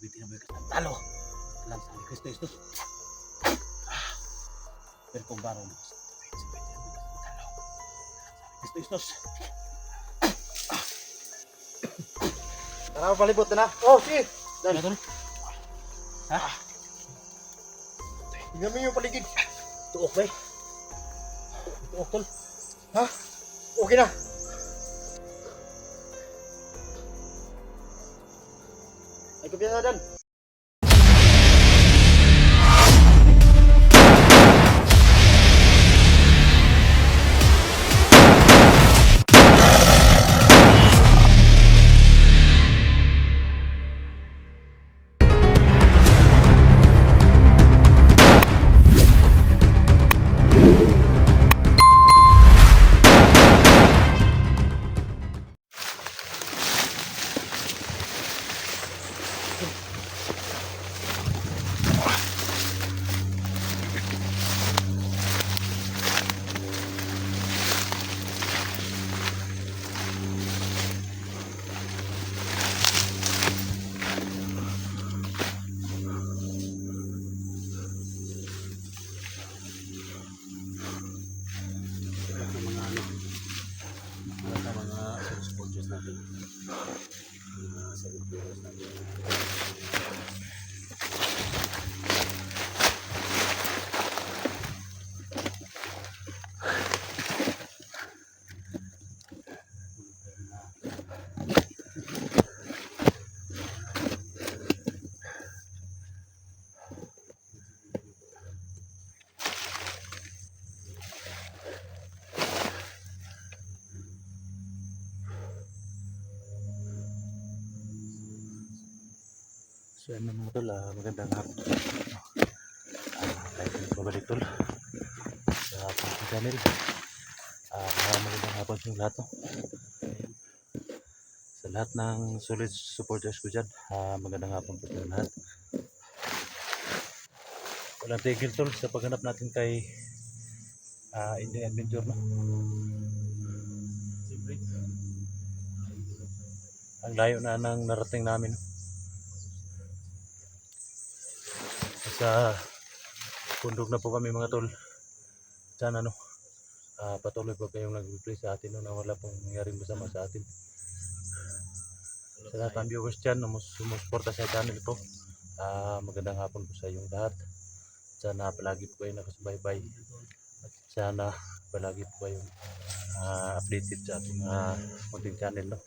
Biti na may kasantalo. Alam sa Kristo Jesus. Pero kung baro na sa biti na may kasantalo. Kristo Jesus. Tara, palibot na na. Oh, sige. Ano tol? Ha? Tingnan mo yung paligid. Tuok ba? Tuok tol. Ha? Okay na. Ay, kumpiyansa dan. So ano mga tol, magandang hapon. Tayo babalik tol sa ating channel. Magandang hapon sa lahat. Sa lahat ng solid supporters ko dyan, magandang hapon po sa lahat. Walang tigil tol sa paghanap natin kay Inday Adventure, no? Ang layo na nang narating namin, no? Sa bundok na po kami mga tol. Sana patuloy po kayong nag-replay sa atin, no, na wala pong nangyaring masama sa atin. Sa lahat ng viewers dyan na sumusuporta sa channel ko, magandang hapon po sa inyong lahat. Sana palagi po kayo nakasubaybay at sana palagi po kayong updated sa ating munting channel, no.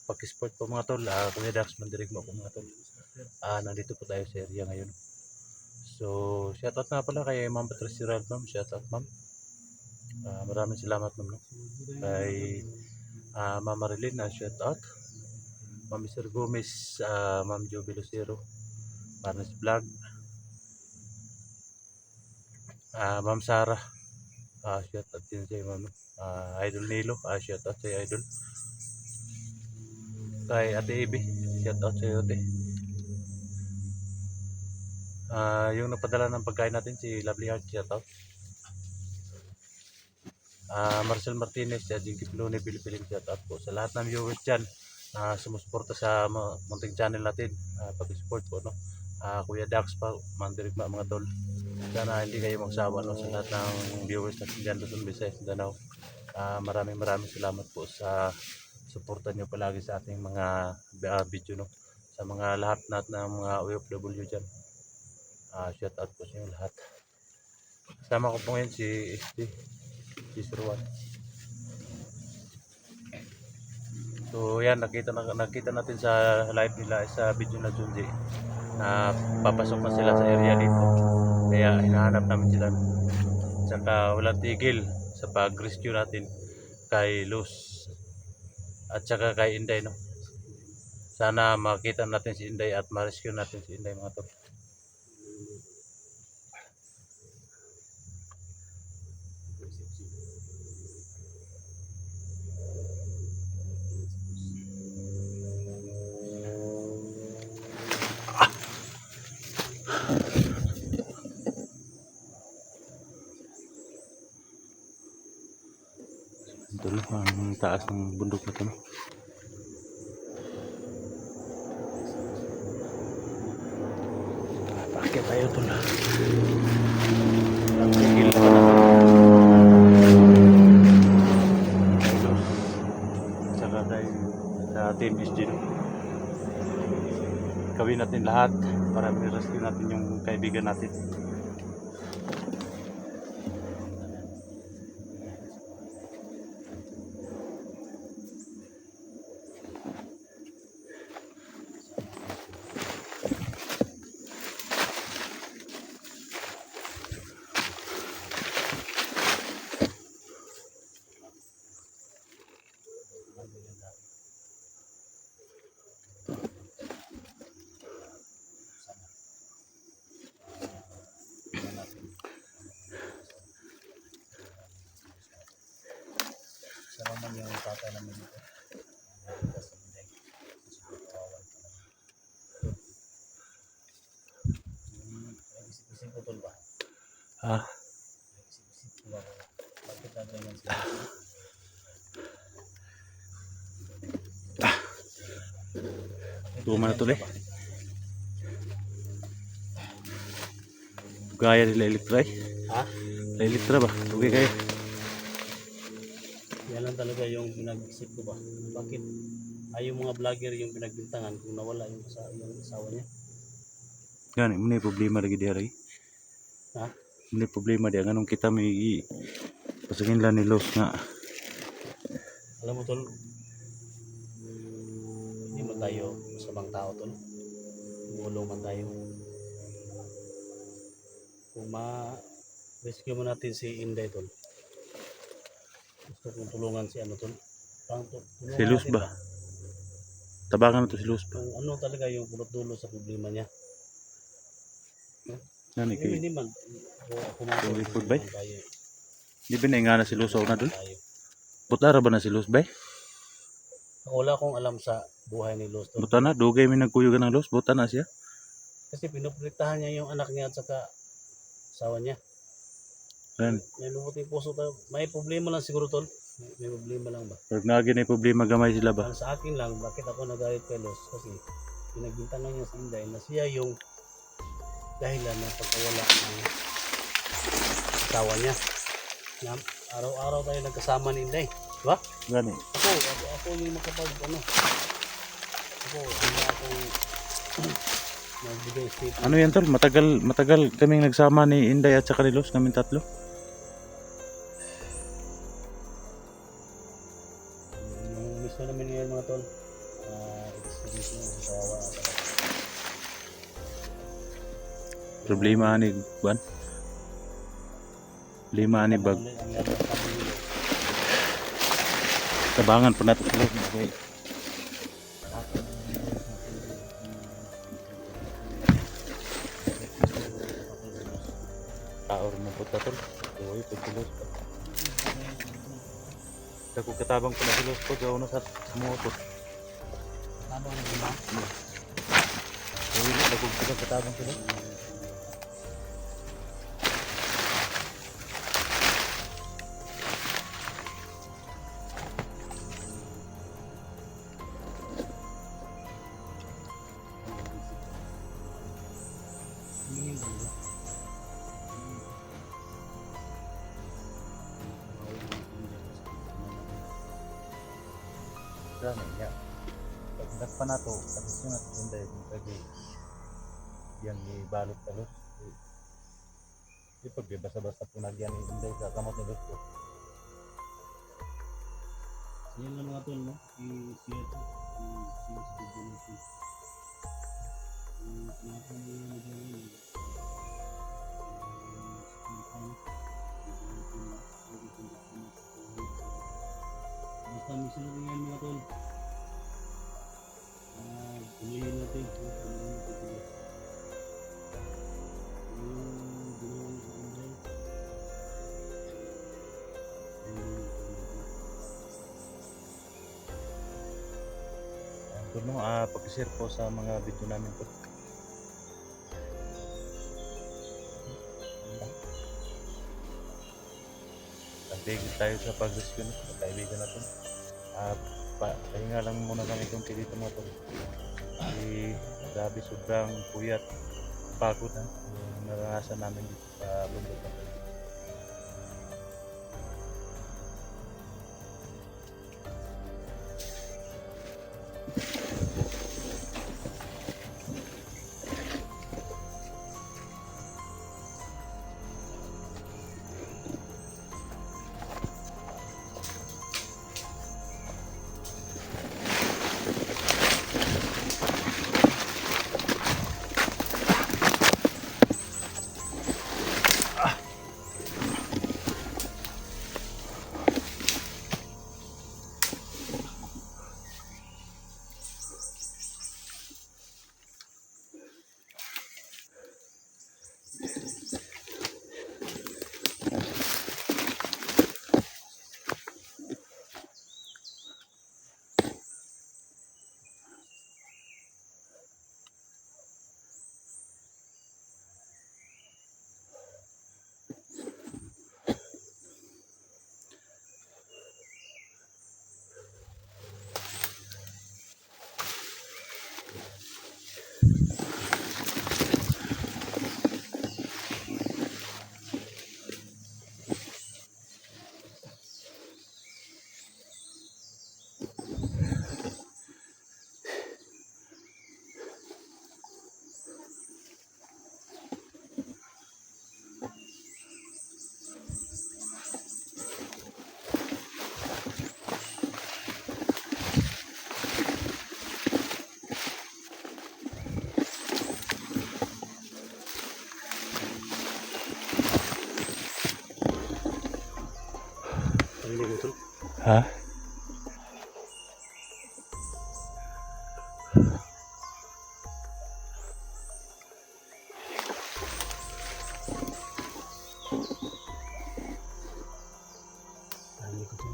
Pag-support po mga tol, Kuya Dax Mandirigma po mga tol. Nandito po tayo sa area ngayon. So, shoutout nga pala kay Ma'am Patricia Ralph, ma'am. Shoutout, ma'am. Maraming salamat, ma'am, no? Kay Ma'am Marilyn, shoutout. Ma'am Mr. Gomez, Ma'am Joby Lucero, Marnes Vlog, Ma'am Sarah, shoutout din sa ma'am, no? Idol Nilo, shoutout sa Idol. Kay Ate Ibi, shoutout sa iyo, Ate. Yung napadala ng pagkain natin, si Lovely Heart, shoutout. Marcel Martinez, Jinky Pilone, Pilipiling, shoutout po sa lahat ng viewers dyan sumusuporta sa munting channel natin. Pag-support po, no? Kuya Dax pa, Mandirigma mga tol. Sana hindi kayo magsawa, no, sa lahat ng viewers natin dyan, Luzon, Visayas, Mindanao. Maraming salamat po sa suporta nyo palagi sa ating mga video, no? Sa mga lahat ng mga OFW dyan. Shout out po sa inyo lahat. Kasama ko po ngayon si SD, si Sir Juan. So yan, nakita natin sa live nila sa video na Junji na papasok na sila sa area dito. Kaya hinahanap namin sila. Saka walang tigil sa pag-rescue natin kay Luz at saka kay Inday, no? Sana makita natin si Inday at ma-rescue natin si Inday mga tol. Ito ang taas ng bundok na ito, no? Kaya tayo tol. Ang tigil pa na. Saka tayo sa Team SG. Gawin natin lahat para i-rescue natin yung kaibigan natin. Sama man yung tatay namin dito. Isip-isip ko tol ba? Ah, Isip-isip ko ba? Bakit natin yan sila? tuwa na tuloy. Gaya nila elektray. Ha? La elektra ba? Okay kayo. Yan lang talaga yung pinag-isip ko ba? Bakit ay yung mga vlogger yung pinagbintangan kung nawala yung asawa niya? Gani, muna yung problema lagi diya lagi. Ha? Muna yung problema diya. Ganun kita may pasagin lang ni Los nga. Alam mo tol, hindi man tayo masamang tao tol. Umulong man tayo. Kung ma-rescue mo natin si Inday tol. Gusto kong tulungan si ano tol. Tulungan Si Luz natin ba? Tabangan na to si Luz ba? kung ano talaga yung pulot dulo sa problema niya. Gani kay. Hindi man. Ako man Yung tol, report ba? tulungan tayo. Di ba na na si Luz na dun? Tayo. Putara ba na si Luz ba? Wala akong alam sa buhay ni Luz tol. Buta na, dugay mi nagkuyugan ng Luz. Buta na siya. Kasi pinuprotektahan niya yung anak niya at saka asawa niya. Gani. May mabuting puso tayo. May problema lang siguro tol. May problema lang ba? Pag nagin ay problema gamay sila ba? Ang sa akin lang, bakit ako nagalit kay Los? Kasi pinagbintangan niya si Inday na siya yung dahilan ng pagkawala ng asawa niya. Na araw-araw tayo nagkasama ni Inday. Diba? Gani. Ako yung makapag ano. Akong nagbigay statement. Ano yan tol? Matagal kaming nagsama ni Inday at saka ni Luz kaming tatlo. Yung miss na namin ngayon mga tol. Experience mo sa kawawa. Problema ni Juan. Problema ni Bag. Tabangan pa natin si Luz. Okay. Taor mo po tatol. Uy, pagkilos pa. Dako katabang pa na si Luz po. Gawa na sa motor. Ano ang gina? Uy, dako katabang si Luz. Dami niya. Pag nagpa na to, tapos yun at hindi kung pwede yan ibalot ka Luz. Di pag basta-basta po nagyan hindi sa kamot ni Luz po. Yan lang mga tol, no? I-share to. I-share sa video natin. Basta mission natin yan mga tol. Tuloyin natin. Yung ginawa niya sa Inday. Tulong pag-share po sa mga video namin po. Nagtigil tayo sa pag-rescue ng kaibigan natin. Pahinga lang muna kami itong dito mga tol. Grabe sobrang puyat. nakakapagod na yung naranasan namin dito sa bundok na to. Hindi ko ito. Ha? Hindi ko ito.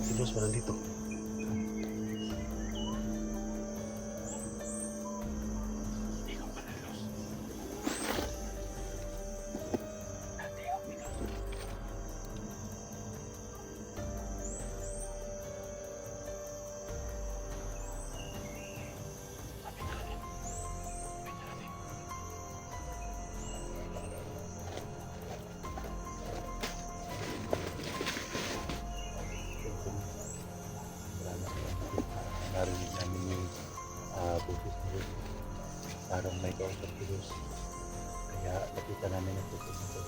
Si Los pa nandito. Narinig namin yung bugis na yun. Parang may kausap si Diyos. Kaya lapitan namin ang bugis na yun.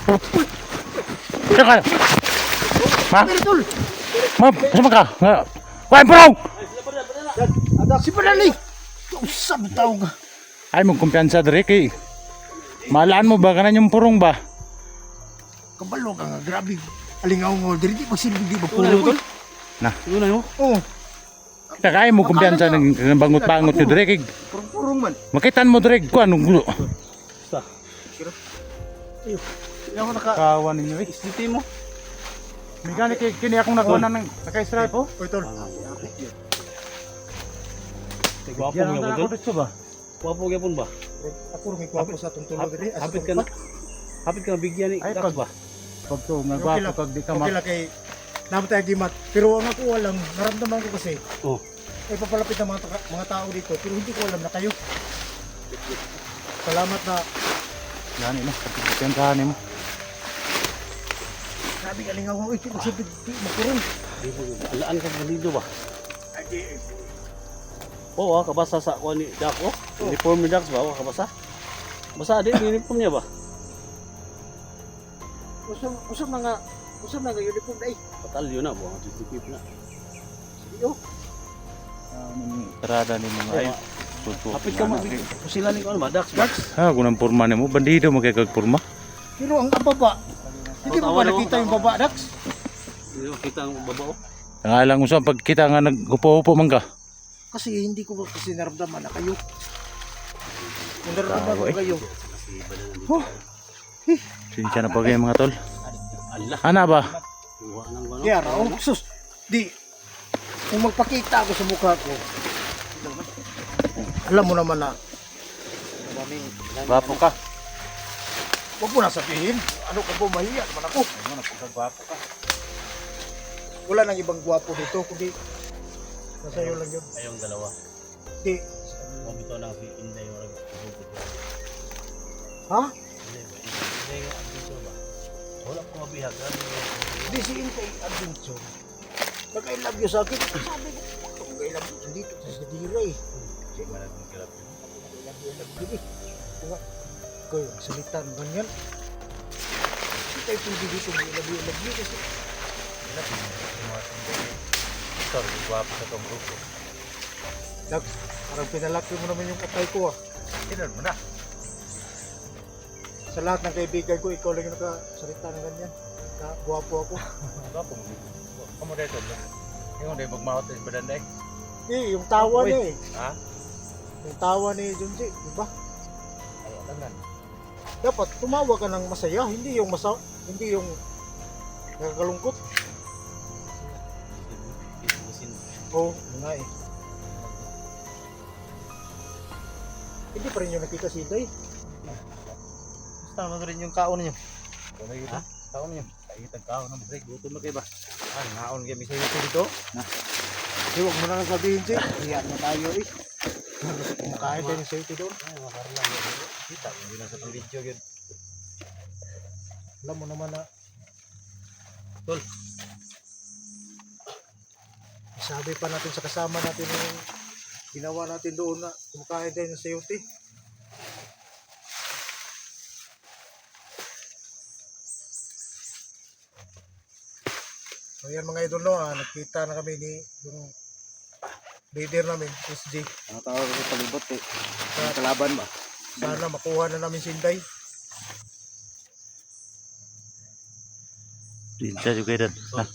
Teka. Ma? Ma, sama ka? Kuha yung purong! Si Panali! Usap tao ka. Ay, magkumpiyansa dre kay. Malaan mo ba ka na yung purong ba? Kabalo ka nga, grabe. Alingaw nga, di magsilbi, di ba Una mo, puro? tol? Na. Una mo? Oo, Teka, ay mo kumpiyansa ng bangot-bangot nyo dre kay. purong man. Makitan mo dre kuha nung gulo. Basta. Ayun. Hindi ako Kawan ninyo eh. Isiti mo. May gani kini akong nakuha na ng naka-stripe po. Oy, tol. Gwapo Yan nga ang po, ako tol. dito ba? Gwapo nga po ba? Ako rin may kwapo sa itong tulog rin. Hapit ka na. Hapit ka na bigyan ni Ay, Dax pag- ba? Pag to, nga Okay gwapo lang. kag di ka Okay lang kay naman tayo gimat. Pero ang ako alam, naramdaman ko kasi, Oh. ay papalapit ng mga tao dito, pero hindi ko alam na kayo. Salamat na. Gani no, kumpiyansahan mo. Sabi ka lingaw, uy, magsabi, di, magkurong. Alaan ka dito ba? Oo, kabasa sa kuha ni Dax. Oh, uniform ni Dax ba? Oo, kabasa. Basa din, uniform niya ba? Usap na nga uniform na eh. Batalyon na, buwang titipip na. Tarada ni mga ay. Hapit ka mo, sila ni ano ba? Dax ba? Ha, kunang porma nimo, bandido mo kay kag porma. Pero ang baba, hindi mo ba nakita yung baba, Dax? Hindi makita ang babao. Ang alang usap pag kita nga naghupo-hupo man ka. Kasi hindi ko kasi naramdaman na kayo. Kung naramdaman ko kayo, Sinsya na pa kayo mga tol. Allah. Ana ba? Kuha ng ano. kaya raw, sus, di, kung magpakita ako sa mukha ko, alam mo naman na, Gwapo ka. huwag mo na sabihin, ano ka po, mahiya naman ako. Gwapo ka. Wala nang ibang gwapo dito, kundi nasa iyo lang yun. Kayong dalawa. Di, Kumito lang si Inday yung nagpupuput. ha? Inday nga ang dito ba? Wala ko mabihag. Di si Intay Adventure. Nag-I love you sa akin. Sabi ko, nag-I love you dito sa Sadira eh. I love you eh. Diba? Kayo, salita ng ganyan. Hindi tayo pwede dito mag-I love you kasi. Sorry, gwapo sa tong grupo. Dag, parang pinalaki mo naman yung patay ko ah. Tinan mo na. Sa lahat ng kaibigan ko, ikaw lang yung nakasalita ng ganyan. Na guwapo ako. Gwapo mo. Kamu dito ba? Yung day magmahot sa badanday. Eh, yung tawa Uy. niya eh. Ha? Yung tawa ni Junji, di ba? Ay, alangan. Dapat tumawa ka ng masaya, hindi yung hindi yung nakakalungkot. Oo, nga eh. Hindi pa rin yung nakita si Day. Basta naman rin yung kaon niyo. Ha? Kaon niyo. Kaitag kaon ng break. Gutom na kayo ba? Ah, naon kayo sa YouTube dito? Di, huwag mo na lang sabihin, Jay. Hiyan na tayo eh. Kumakain tayo ng safety doon. Ay, makara lang. Kita, hindi na sa video yun. Alam mo naman na. Tol. Sabi pa natin sa kasama natin yung ginawa natin doon na kumakain tayo ng sayote. So yan mga idol no, nagkita na kami ni yung leader namin, SJ. Ang tawag ko sa palibot eh. Ang kalaban ba? Sana makuha na namin si Inday. Sinsya juga dan. Nah,